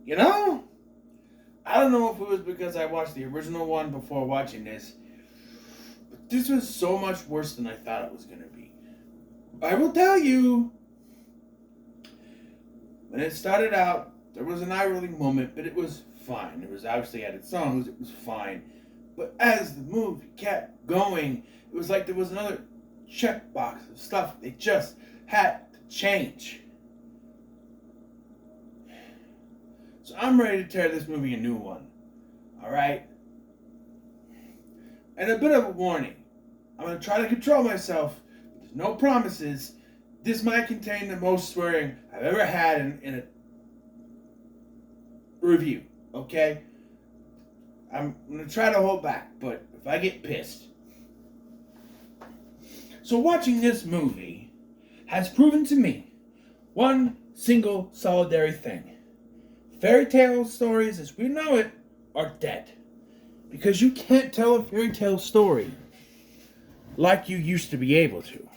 You know, I don't know if it was because I watched the original one before watching this, but this was so much worse than I thought it was going to be. I will tell you, when it started out, there was an eye-rolling moment, but it was fine. It was obviously had its songs, it was fine. But as the movie kept going, it was like there was another checkbox of stuff they just had to change. So I'm ready to tear this movie a new one. Alright? And a bit of a warning. I'm going to try to control myself. There's no promises. This might contain the most swearing I've ever had in a review. Okay? I'm going to try to hold back, but if I get pissed. So watching this movie has proven to me one single solitary thing. Fairy tale stories as we know it are dead. Because you can't tell a fairy tale story like you used to be able to.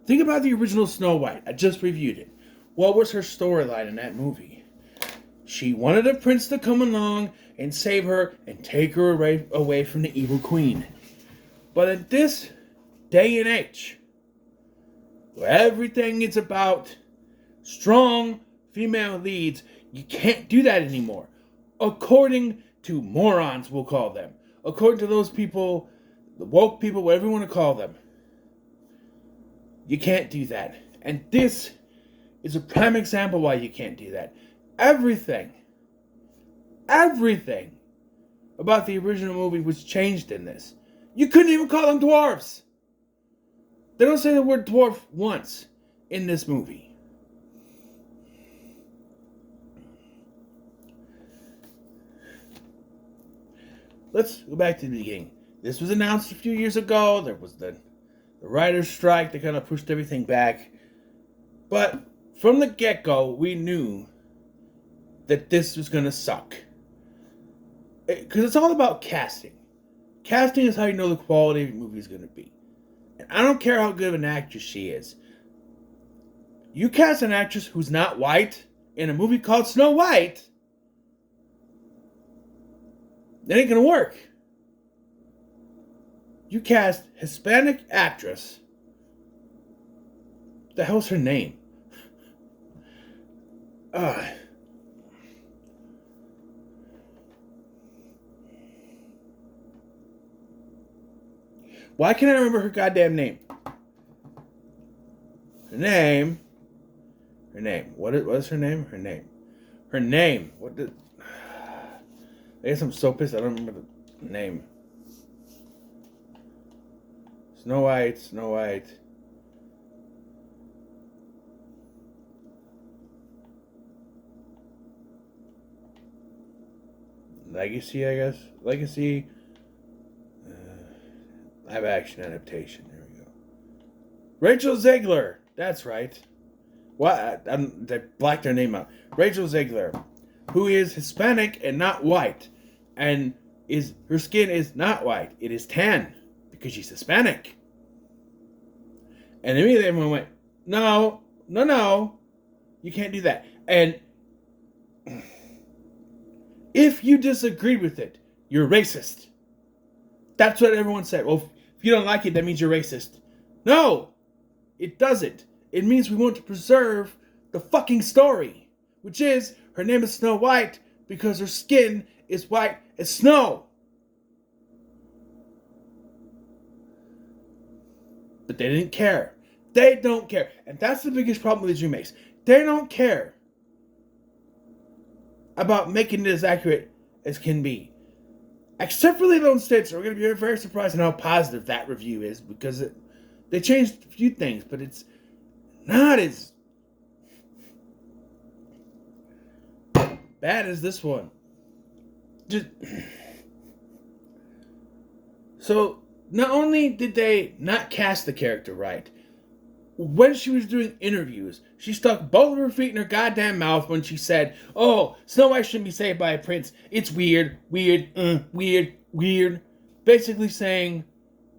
Think about the original Snow White. I just reviewed it. What was her storyline in that movie? She wanted a prince to come along and save her and take her away from the evil queen. But in this day and age, where everything is about strong female leads, you can't do that anymore. According to morons, we'll call them. According to those people, the woke people, whatever you want to call them. You can't do that. And this is a prime example why you can't do that. Everything about the original movie was changed in this. You couldn't even call them dwarves. They don't say the word dwarf once in this movie. Let's go back to the beginning. This was announced a few years ago. There was the writer's strike that kind of pushed everything back. But from the get-go, we knew that this was going to suck. Because it's all about casting. Casting is how you know the quality of your movie is going to be. And I don't care how good of an actress she is. You cast an actress who's not white in a movie called Snow White, that ain't going to work. You cast Hispanic actress. What the hell's her name? Why can't I remember her goddamn name? Her name. What is her name? Her name. What did... I guess I'm so pissed I don't remember the name. Snow White. Legacy, I guess. Legacy. Live action adaptation. There we go. Rachel Zegler. That's right. What? They blacked their name out. Rachel Zegler, who is Hispanic and not white. And her skin is not white. It is tan. Because she's Hispanic. And immediately everyone went, no. You can't do that. And if you disagreed with it, you're racist. That's what everyone said. Well, if you don't like it, that means you're racist. No, it doesn't. It means we want to preserve the fucking story. Which is, her name is Snow White because her skin is white as snow. But they didn't care. They don't care. And that's the biggest problem with these remakes. They don't care about making it as accurate as can be. Except for Lilo and Stitch. We're going to be very surprised at how positive that review is. Because they changed a few things. But it's not as bad as this one. So, not only did they not cast the character right, when she was doing interviews, she stuck both of her feet in her goddamn mouth when she said, oh, Snow White shouldn't be saved by a prince. It's weird. Basically saying,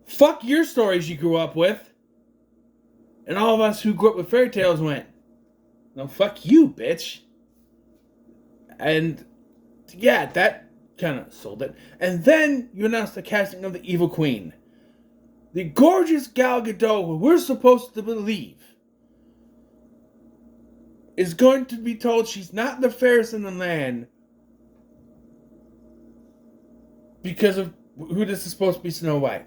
fuck your stories you grew up with. And all of us who grew up with fairy tales went, no, fuck you, bitch. And yeah, that kind of sold it. And then you announced the casting of the Evil Queen. The gorgeous Gal Gadot, who we're supposed to believe is going to be told she's not the fairest in the land because of who this is supposed to be, Snow White.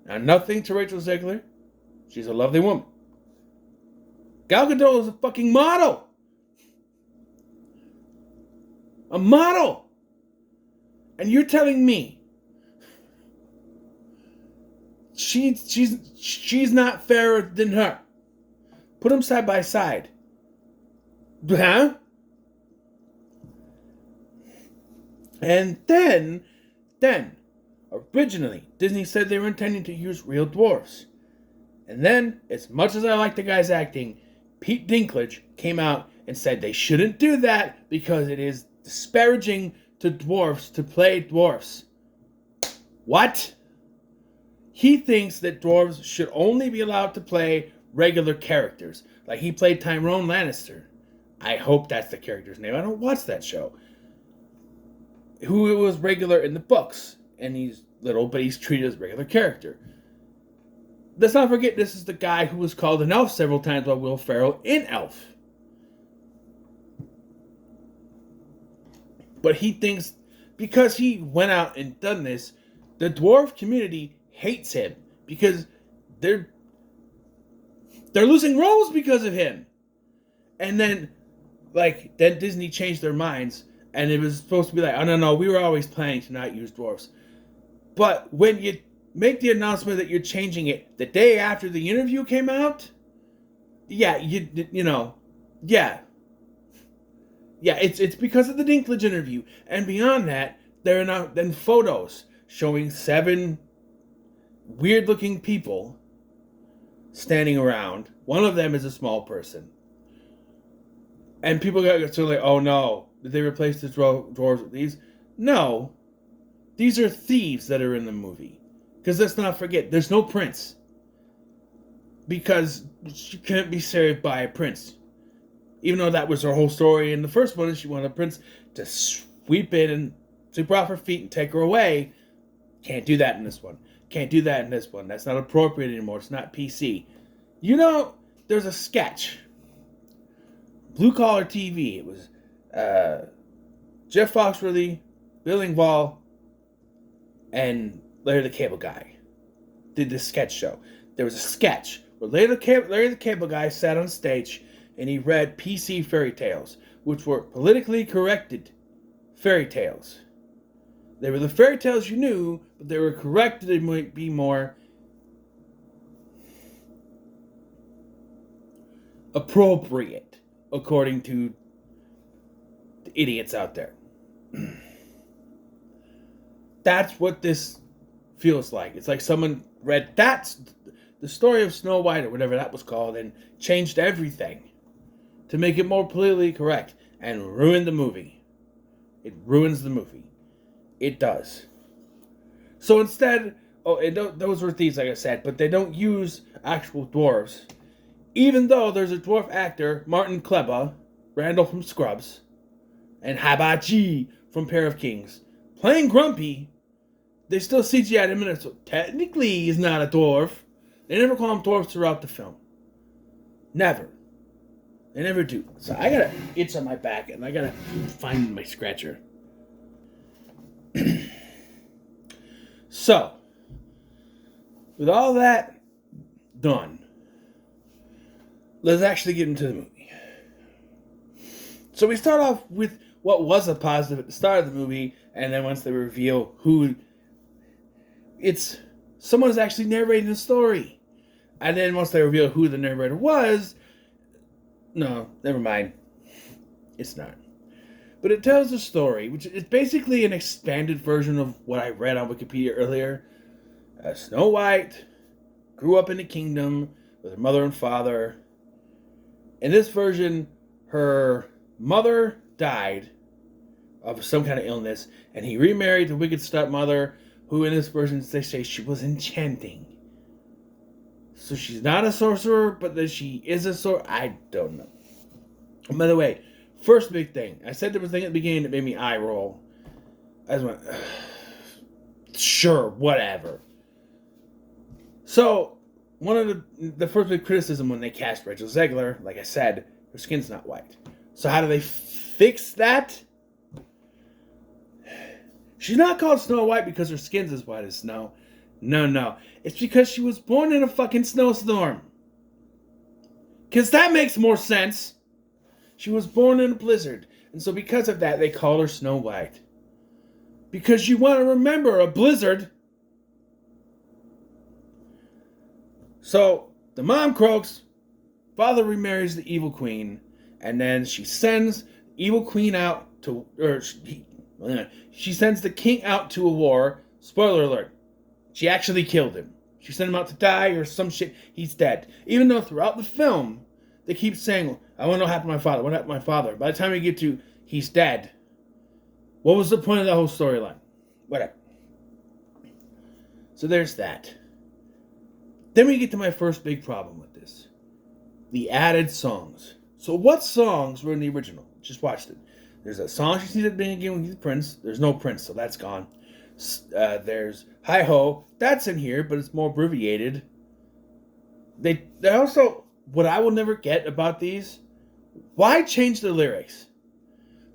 Now, nothing to Rachel Zegler. She's a lovely woman. Gal Gadot is a fucking model. A model. And you're telling me she's not fairer than her. Put them side by side. Huh? And then, originally, Disney said they were intending to use real dwarves. And then, as much as I like the guy's acting, Pete Dinklage came out and said they shouldn't do that because it is disparaging to dwarfs to play dwarfs. What? He thinks that dwarves should only be allowed to play regular characters. Like he played Tyrone Lannister. I hope that's the character's name. I don't watch that show. Who was regular in the books. And he's little, but he's treated as a regular character. Let's not forget, this is the guy who was called an elf several times by Will Ferrell in Elf. But he thinks, because he went out and done this, the dwarf community hates him. Because they're losing roles because of him. And then Disney changed their minds. And it was supposed to be like, oh, no, we were always planning to not use dwarfs. But when you make the announcement that you're changing it the day after the interview came out, yeah, yeah, it's because of the Dinklage interview. And beyond that, there are now then photos showing 7 weird-looking people standing around. One of them is a small person. And people got sort of like, oh no, did they replace the dwarves with these? No. These are thieves that are in the movie. Because let's not forget, there's no prince. Because she couldn't be saved by a prince. Even though that was her whole story in the first one, she wanted a prince to sweep in and sweep her off her feet and take her away. Can't do that in this one. Can't do that in this one. That's not appropriate anymore. It's not PC. You know, there's a sketch. Blue Collar TV. It was Jeff Foxworthy, Bill Engvall, and Larry the Cable Guy did this sketch show. There was a sketch where Larry the Cable Guy sat on stage and he read PC fairy tales, which were politically corrected fairy tales. They were the fairy tales you knew, but they were corrected to be more appropriate, according to the idiots out there. That's what this feels like. It's like someone read that's the story of Snow White or whatever that was called and changed everything to make it more politically correct and ruined the movie. It ruins the movie. It does. So instead, those were thieves, like I said, but they don't use actual dwarves. Even though there's a dwarf actor, Martin Kleba, Randall from Scrubs, and Habachi from Pair of Kings, playing Grumpy. They still CGI'd him in it, so technically he's not a dwarf. They never call him dwarves throughout the film. Never. They never do. So I got an itch on my back, and I got to find my scratcher. So, with all that done, let's actually get into the movie. So we start off with what was a positive at the start of the movie, and then once they reveal who... It's someone's actually narrating the story. And then once they reveal who the narrator was... No, never mind. It's not. But it tells a story, which is basically an expanded version of what I read on Wikipedia earlier. Snow White grew up in the kingdom with her mother and father. In this version, her mother died of some kind of illness, and he remarried the wicked stepmother, who in this version they say she was enchanting. So she's not a sorcerer, but that she is a sorcerer. I don't know. By the way, first big thing. I said there was a thing at the beginning that made me eye roll. I just went, sure, whatever. So, one of the first big criticism when they cast Rachel Zegler, like I said, her skin's not white. So how do they fix that? She's not called Snow White because her skin's as white as snow. No. It's because she was born in a fucking snowstorm. Because that makes more sense. She was born in a blizzard. And so because of that, they call her Snow White. Because you want to remember a blizzard. So the mom croaks. Father remarries the evil queen. And then she sends the evil queen out to... She sends the king out to a war. Spoiler alert. She actually killed him. She sent him out to die or some shit. He's dead. Even though throughout the film, they keep saying, I want to know what happened to my father. What happened to my father? By the time we get to, he's dead. What was the point of the whole storyline? Whatever. So there's that. Then we get to my first big problem with this. The added songs. So what songs were in the original? Just watched it. There's a song she sings at the beginning with the Prince. There's no Prince, so that's gone. There's Hi Ho. That's in here, but it's more abbreviated. They also, what I will never get about these, why change the lyrics?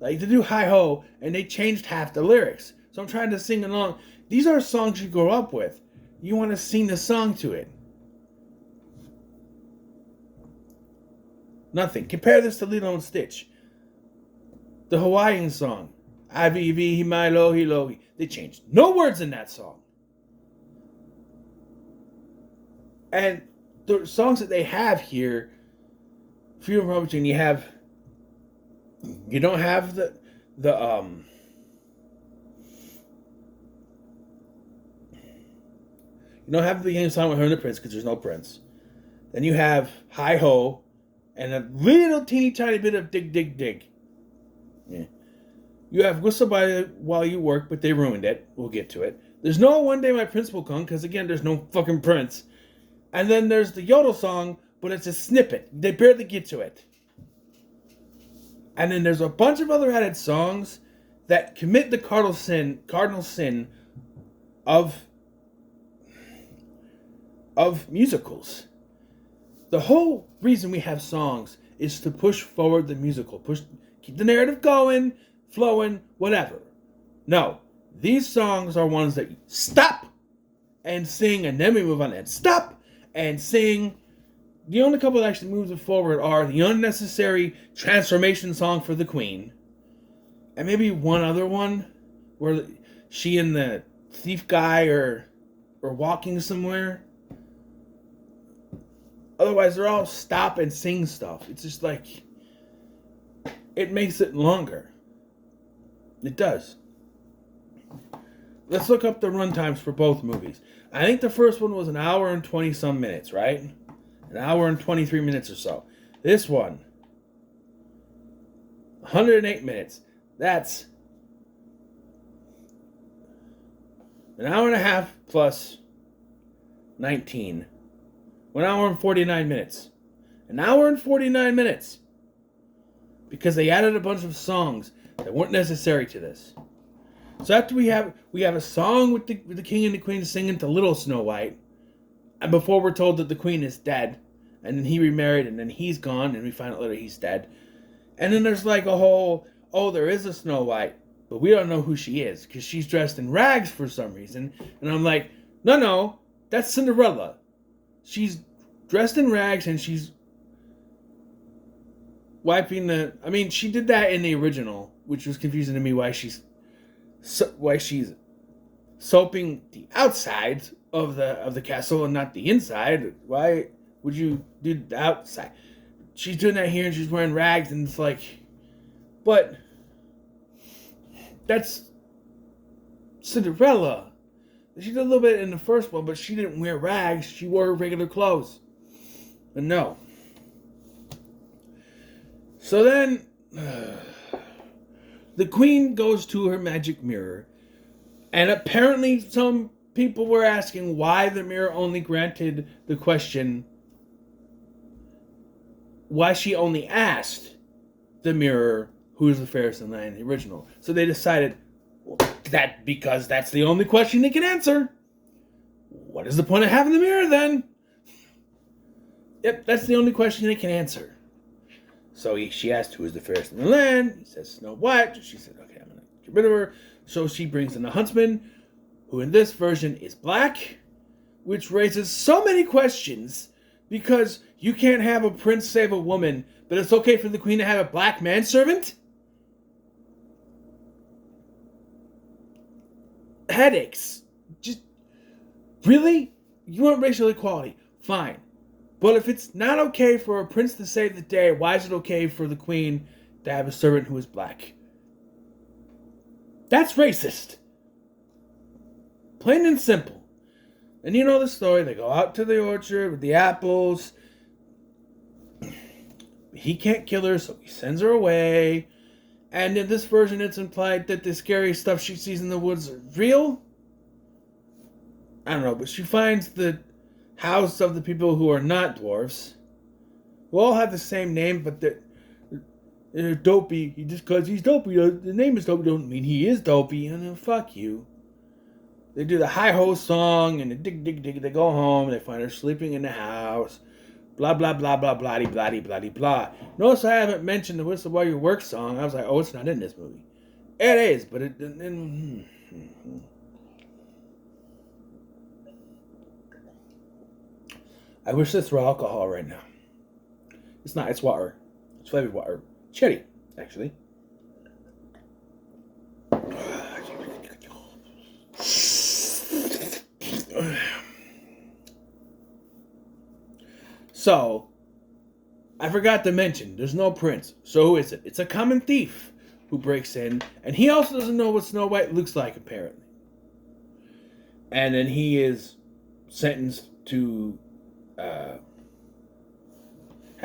Like, they do Hi Ho, and they changed half the lyrics. So I'm trying to sing along. These are songs you grow up with. You want to sing the song to it. Nothing. Compare this to Lilo and Stitch. The Hawaiian song. Avivi, Himai, Lohi. They changed no words in that song. And the songs that they have here, Freedom Republican, you don't have the you don't have the beginning song with her and the Prince because there's no Prince. Then you have Hi Ho and a little teeny tiny bit of Dig Dig Dig. Yeah. You have Whistle While You Work, but they ruined it. We'll get to it. There's no One Day My Prince Will Come, because again, there's no fucking Prince. And then there's the Yodel song, but it's a snippet. They barely get to it. And then there's a bunch of other added songs that commit the cardinal sin of musicals. The whole reason we have songs is to push forward the musical. Keep the narrative going, flowing, whatever. No, these songs are ones that you stop and sing, and then we move on and stop and sing. The only couple that actually moves it forward are the unnecessary transformation song for the Queen, and maybe one other one where she and the thief guy are walking somewhere. Otherwise, they're all stop and sing stuff. It's just like, it makes it longer. It does. Let's look up the runtimes for both movies. I think the first one was an hour and 20 some minutes, right? An hour and 23 minutes or so. This one, 108 minutes. That's an hour and a half plus 19. 1 hour and 49 minutes. An hour and 49 minutes. Because they added a bunch of songs that weren't necessary to this. So after we have a song with the king and the queen singing to Little Snow White, and before we're told that the queen is dead, and then he remarried, and then he's gone, and we find out later he's dead. And then there's like a whole, there is a Snow White, but we don't know who she is, because she's dressed in rags for some reason. And I'm like, no, that's Cinderella. She's dressed in rags, and she's wiping she did that in the original, which was confusing to me why she's soaping the outside of the castle and not the inside. Why would you do the outside? She's doing that here and she's wearing rags, and it's like, but that's Cinderella. She did a little bit in the first one, but she didn't wear rags. She wore her regular clothes. But no. So then, the queen goes to her magic mirror, and apparently some people were asking why the mirror only granted the question, why she only asked the mirror who's the fairest in the land, the original. So they decided, well, that because that's the only question they can answer. What is the point of having the mirror then? Yep, that's the only question they can answer. So she asked who is the fairest in the land. He says Snow White. She said, okay, I'm going to get rid of her. So she brings in the huntsman, who in this version is black, which raises so many questions because you can't have a prince save a woman, but it's okay for the queen to have a black manservant? Headaches. Just, really? You want racial equality? Fine. But if it's not okay for a prince to save the day, why is it okay for the queen to have a servant who is black? That's racist. Plain and simple. And you know the story. They go out to the orchard with the apples. He can't kill her, so he sends her away. And in this version, it's implied that the scary stuff she sees in the woods is real. I don't know, but she finds the house of the people who are not dwarves, who all have the same name, but they're dopey. Just because he's dopey, the name is dopey, don't mean he is dopey. And fuck you. They do the hi-ho song, and the dig. They go home, and they find her sleeping in the house. Blah, blah, blah, blah, blah, blah, blah, blah. Notice I haven't mentioned the Whistle While You Work song. I was like, oh, it's not in this movie. It is, but I wish this were alcohol right now. It's not. It's water. It's flavored water. Cherry, actually. So, I forgot to mention, there's no prince. So who is it? It's a common thief who breaks in, and he also doesn't know what Snow White looks like, apparently. And then he is sentenced to have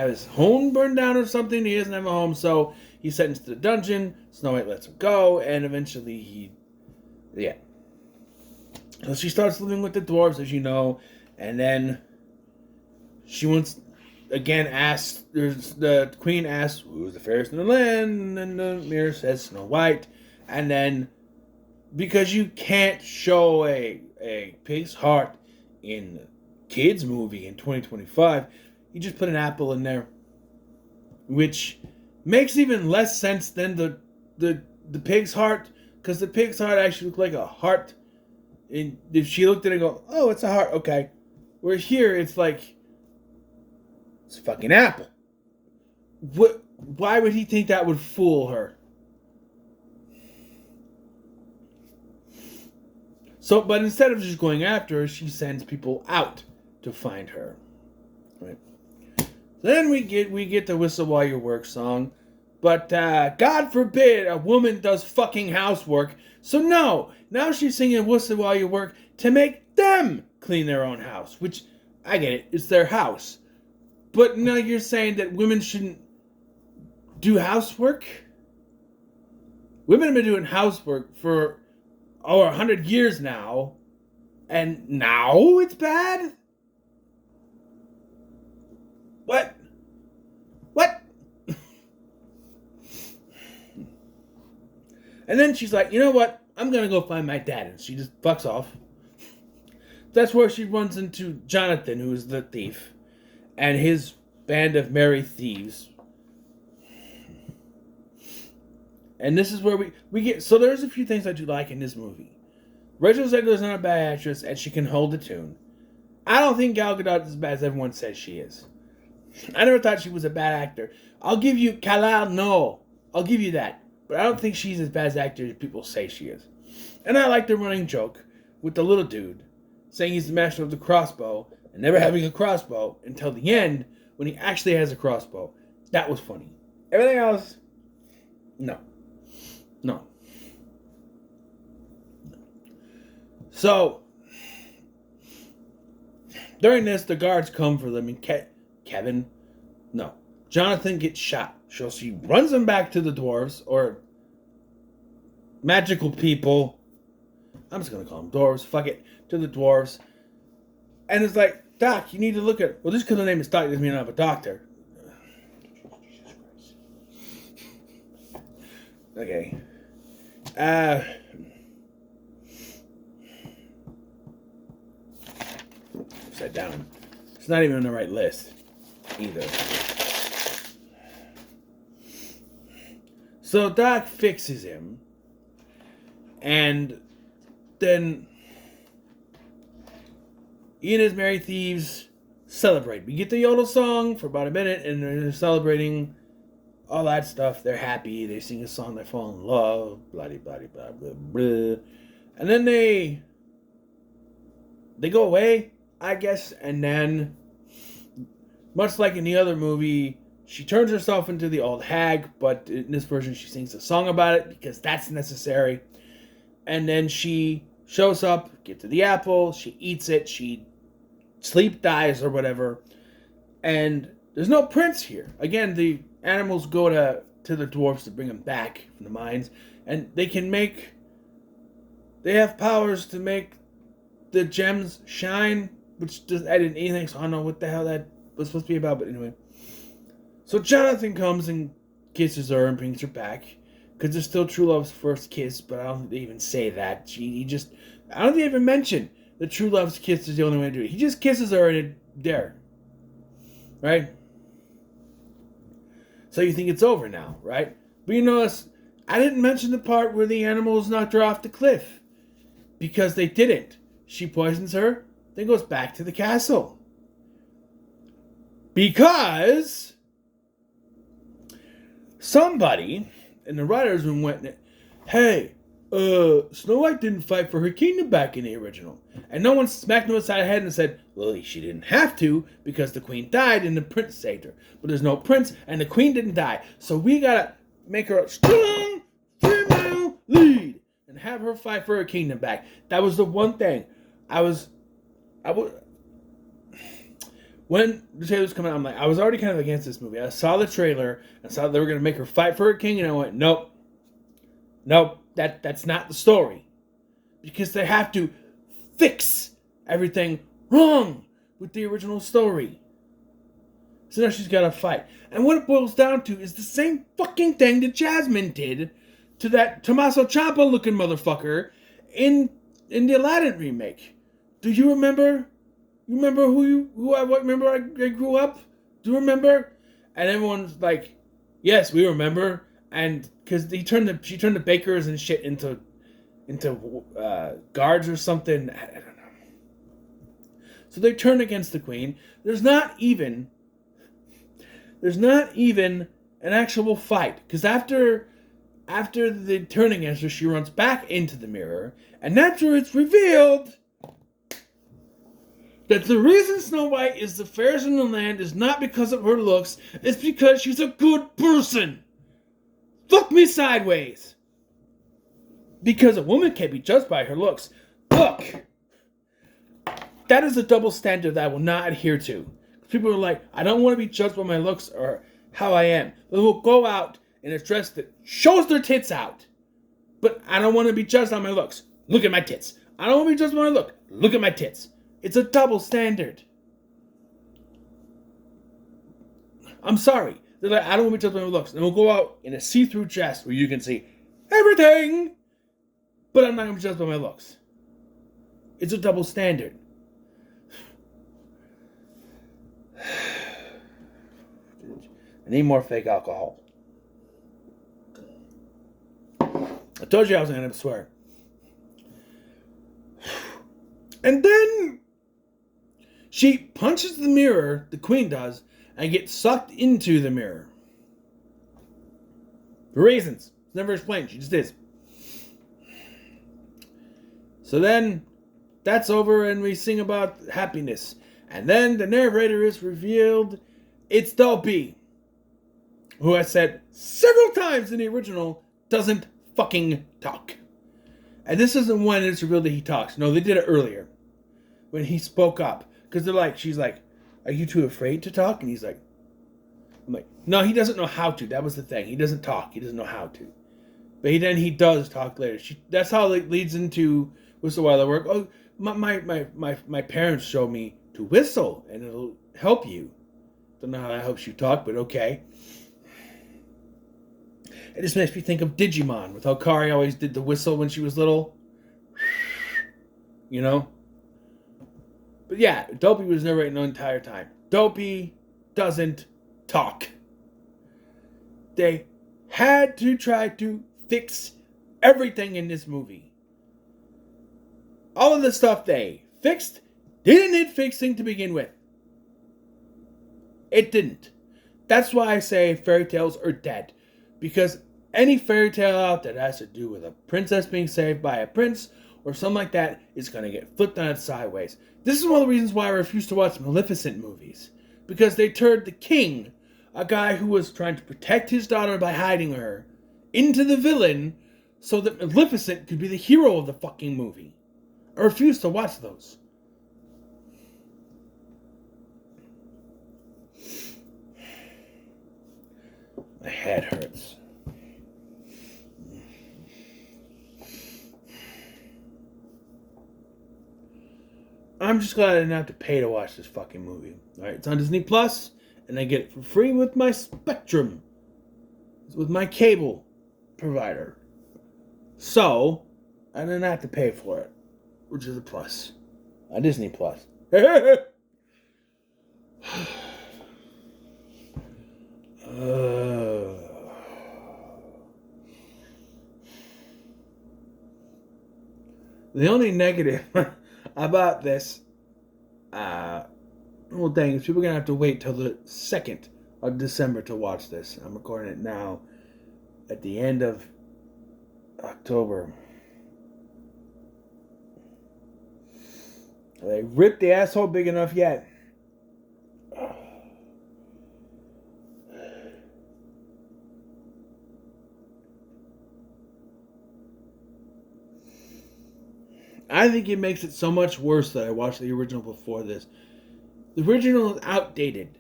his home burned down or something. He doesn't have a home, so he's sentenced to the dungeon. Snow White lets him go, and eventually So she starts living with the dwarves, as you know, and then she wants, again, the queen asks, who's the fairest in the land? And the mirror says Snow White. And then, because you can't show a pig's heart in a kids movie in 2025, you just put an apple in there, which makes even less sense than the pig's heart, because the pig's heart actually looked like a heart. And if she looked at it and go, oh, it's a heart, okay. Where here, it's like, it's a fucking apple. Why would he think that would fool her? So, but instead of just going after her, she sends people out to find her. Right. Then we get the Whistle While You Work song. But God forbid a woman does fucking housework. So no, now she's singing Whistle While You Work to make them clean their own house. Which, I get it, it's their house. But now you're saying that women shouldn't do housework? Women have been doing housework for over 100 years now. And now it's bad? What? And then she's like, you know what? I'm going to go find my dad. And she just fucks off. That's where she runs into Jonathan, who is the thief, and his band of merry thieves. And this is where we get... So there's a few things I do like in this movie. Rachel Zegler's not a bad actress, and she can hold a tune. I don't think Gal Gadot is as bad as everyone says she is. I never thought she was a bad actor. I'll give you Kalal No. I'll give you that. But I don't think she's as bad as actor as people say she is. And I like the running joke with the little dude saying he's the master of the crossbow and never having a crossbow until the end when he actually has a crossbow. That was funny. Everything else, no. So, during this, the guards come for them, and Jonathan gets shot. So she runs him back to the dwarves, or magical people. I'm just going to call them dwarves. Fuck it. To the dwarves. And it's like, Doc, you need to look at... Well, just because the name is Doc doesn't mean I'm a doctor. Okay. Upside down. It's not even on the right list either. So Doc fixes him. And then Ian and his Merry Thieves celebrate. We get the Yodel song for about a minute, and they're celebrating all that stuff. They're happy. They sing a song. They fall in love. Blah, blah, blah, blah, blah. And then they go away, I guess. And then, much like in the other movie, she turns herself into the old hag. But in this version, she sings a song about it because that's necessary. And then she shows up, gets to the apple, she eats it, she sleep dies or whatever. And there's no prince here. Again, the animals go to the dwarves to bring them back from the mines. And they have powers to make the gems shine, which doesn't add in anything, so I don't know what the hell that was supposed to be about, but anyway. So Jonathan comes and kisses her and brings her back. Because it's still true love's first kiss, but I don't think they even say that. I don't think they even mention the true love's kiss is the only way to do it. He just kisses her and there. Right? So you think it's over now, right? But you notice, I didn't mention the part where the animals knocked her off the cliff. Because they didn't. She poisons her, then goes back to the castle. Because somebody in the writer's room went, hey, Snow White didn't fight for her kingdom back in the original. And no one smacked her upside the head and said, well, she didn't have to because the queen died and the prince saved her. But there's no prince and the queen didn't die. So we gotta make her a strong female lead and have her fight for her kingdom back. That was the one thing. When the trailer was coming out, I was already kind of against this movie. I saw the trailer and saw they were going to make her fight for her king, and I went, nope, that's not the story. Because they have to fix everything wrong with the original story. So now she's got to fight. And what it boils down to is the same fucking thing that Jasmine did to that Tommaso Ciampa looking motherfucker in the Aladdin remake. Do you remember? You remember remember I grew up? Do you remember? And everyone's like, yes, we remember. And because she turned the bakers and shit into guards or something. I don't know. So they turn against the queen. There's not even an actual fight. Because after they turn against her, she runs back into the mirror. And that's where it's revealed that the reason Snow White is the fairest in the land is not because of her looks, it's because she's a good person. Fuck me sideways. Because a woman can't be judged by her looks. Look, that is a double standard that I will not adhere to. People are like, I don't want to be judged by my looks or how I am. They will go out in a dress that shows their tits out. But I don't want to be judged on my looks. Look at my tits. I don't want to be judged by my look. Look at my tits. It's a double standard. I'm sorry. They're like, I don't want to be judged by my looks. And we'll go out in a see-through dress where you can see everything, but I'm not going to be judged by my looks. It's a double standard. I need more fake alcohol. I told you I was going to swear. And then she punches the mirror, the queen does, and gets sucked into the mirror. For reasons. It's never explained. She just is. So then, that's over and we sing about happiness. And then the narrator is revealed. It's Dolby, who I said several times in the original doesn't fucking talk. And this isn't when it's revealed that he talks. No, they did it earlier. When he spoke up. Because they're like, she's like, are you too afraid to talk? And he's like, I'm like, no, he doesn't know how to. That was the thing. He doesn't talk. He doesn't know how to. But then he does talk later. That's how it leads into whistle while I work. Oh, my parents showed me to whistle, and it'll help you. Don't know how that helps you talk, but okay. It just makes me think of Digimon, with how Kari always did the whistle when she was little. You know? But yeah, Dopey was narrating the entire time. Dopey doesn't talk. They had to try to fix everything in this movie. All of the stuff they fixed didn't need fixing to begin with. It didn't. That's why I say fairy tales are dead. Because any fairy tale out that has to do with a princess being saved by a prince or something like that is going to get flipped on its sideways. This is one of the reasons why I refuse to watch Maleficent movies. Because they turned the king, a guy who was trying to protect his daughter by hiding her, into the villain so that Maleficent could be the hero of the fucking movie. I refuse to watch those. My head hurts. I'm just glad I didn't have to pay to watch this fucking movie. Alright, it's on Disney Plus, and I get it for free with my Spectrum. With my cable provider. So, I didn't have to pay for it. Which is a plus. On Disney Plus. The only negative about this, well, dang, people are going to have to wait till the 2nd of December to watch this. I'm recording it now at the end of October. They ripped the asshole big enough yet. I think it makes it so much worse that I watched the original before this. The original is outdated,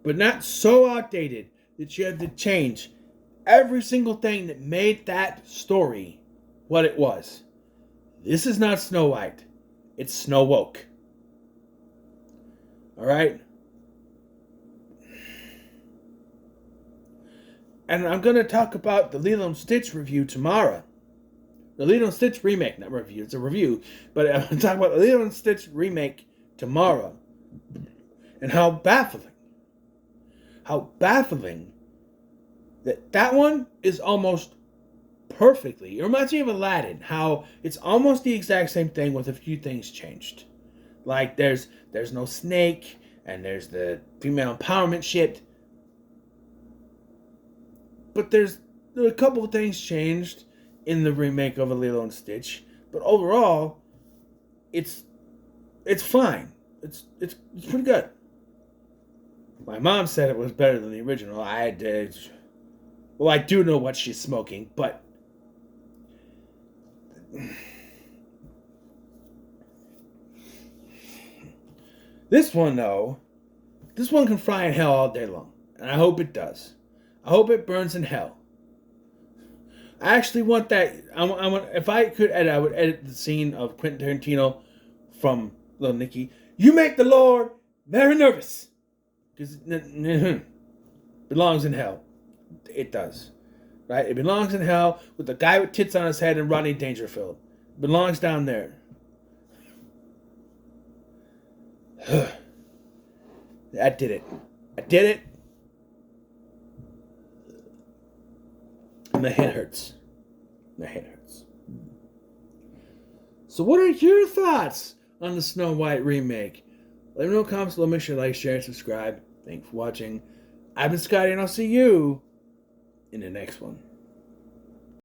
but not so outdated that you had to change every single thing that made that story what it was. This is not Snow White. It's Snow Woke. Alright? And I'm going to talk about the Lilo and Stitch review tomorrow. The Lilo and Stitch remake, not review, it's a review. But I'm going to talk about the Lilo and Stitch remake tomorrow. And how baffling that one is almost perfectly. It reminds me of Aladdin, how it's almost the exact same thing with a few things changed. Like there's no snake, and there's the female empowerment shit. But there's a couple of things changed in the remake of Lilo and Stitch. But overall, it's fine. It's pretty good. My mom said it was better than the original. I did. Well, I do know what she's smoking, but this one can fry in hell all day long, and I hope it does. I hope it burns in hell. I actually want that. I want if I could edit, I would edit the scene of Quentin Tarantino from Little Nicky. You make the Lord very nervous. Because it belongs in hell. It does. Right? It belongs in hell with the guy with tits on his head and Rodney Dangerfield. It belongs down there. I did it. And my head hurts. So what are your thoughts on the Snow White remake? Let me know in the comments below. Make sure to like, share, and subscribe. Thanks for watching. I've been Scotty, and I'll see you in the next one.